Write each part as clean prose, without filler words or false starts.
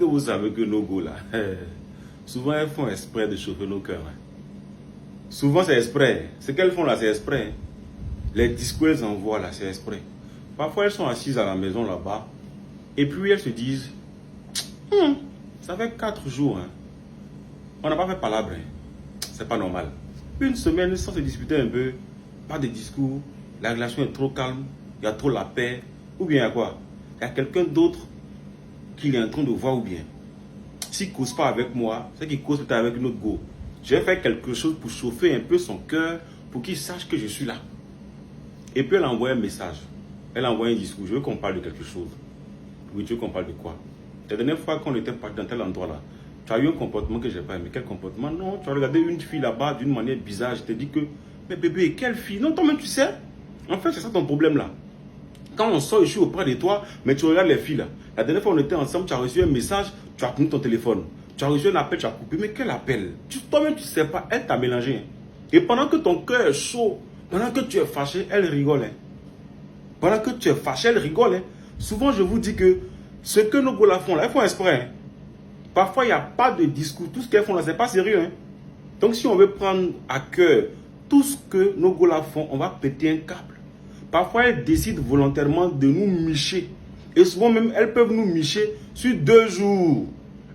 que vous savez que nos go là, souvent elles font exprès de chauffer nos cœurs. Hein. Souvent c'est exprès. Ce qu'elles font là, c'est exprès. Les discours elles envoient là, c'est exprès. Parfois elles sont assises à la maison là-bas. Et puis elles se disent, ça fait 4 jours. Hein. On n'a pas fait palabre. Hein. C'est pas normal. Une semaine sans se disputer un peu, pas de discours, la relation est trop calme, il y a trop la paix. Ou bien il y a quoi? Il y a quelqu'un d'autre qu'il est en train de voir ou bien. S'il ne cause pas avec moi, c'est qu'il cause peut-être avec une autre go. Je vais faire quelque chose pour chauffer un peu son cœur, pour qu'il sache que je suis là. Et puis elle envoie un message. Elle envoie un discours. Je veux qu'on parle de quelque chose. Oui, tu veux qu'on parle de quoi? La dernière fois qu'on était parti dans tel endroit là, tu as eu un comportement que je n'ai pas aimé. Quel comportement? Non, tu as regardé une fille là-bas d'une manière bizarre. Je t'ai dit que, mais bébé, quelle fille? Non, toi-même tu sais. En fait, c'est ça ton problème là. Quand on sort, je suis auprès de toi, mais tu regardes les filles là. La dernière fois on était ensemble, tu as reçu un message, tu as tenu ton téléphone. Tu as reçu un appel, tu as coupé. Mais quel appel? Toi-même tu ne sais pas, elle t'a mélangé. Hein. Et pendant que ton cœur est chaud, pendant que tu es fâché, elle rigole. Hein. Pendant que tu es fâché, elle rigole. Hein. Souvent, je vous dis que ce que nos gars font là, elles font exprès. Hein. Parfois, il n'y a pas de discours. Tout ce qu'elles font là, ce n'est pas sérieux. Hein. Donc, si on veut prendre à cœur tout ce que nos gars font, on va péter un câble. Parfois, elles décident volontairement de nous micher. Et souvent même, elles peuvent nous micher sur 2 jours.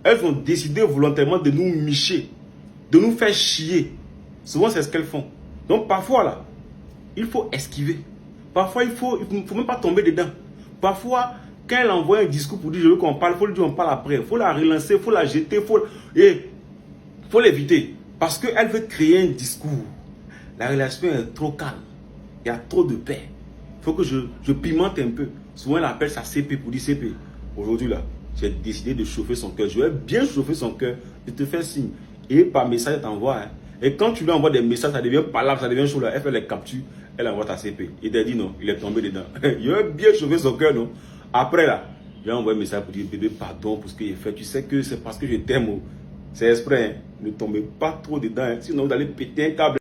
Elles ont décidé volontairement de nous micher, de nous faire chier. Souvent, c'est ce qu'elles font. Donc, parfois, là, il faut esquiver. Parfois, il ne faut même pas tomber dedans. Parfois, quand elle envoie un discours pour dire je veux qu'on parle, il faut lui dire on parle après. Il faut la relancer, il faut la jeter, il faut l'éviter. Parce qu'elle veut créer un discours. La relation est trop calme. Il y a trop de paix. Il faut que je pimente un peu. Souvent, elle appelle ça CP pour dire CP. Aujourd'hui, là, j'ai décidé de chauffer son cœur. Je vais bien chauffer son cœur. Je te fais signe. Et par message, elle t'envoie. Hein. Et quand tu lui envoies des messages, ça devient palabre, ça devient chaud. Là. Elle fait les captures. Elle envoie ta CP. Et elle dit non, il est tombé dedans. Je vais bien chauffer son cœur, non? Après, là, je vais envoyer un message pour dire bébé, pardon pour ce que j'ai fait. Tu sais que c'est parce que je t'aime. C'est exprès. Hein. Ne tombez pas trop dedans. Hein. Sinon, vous allez péter un câble.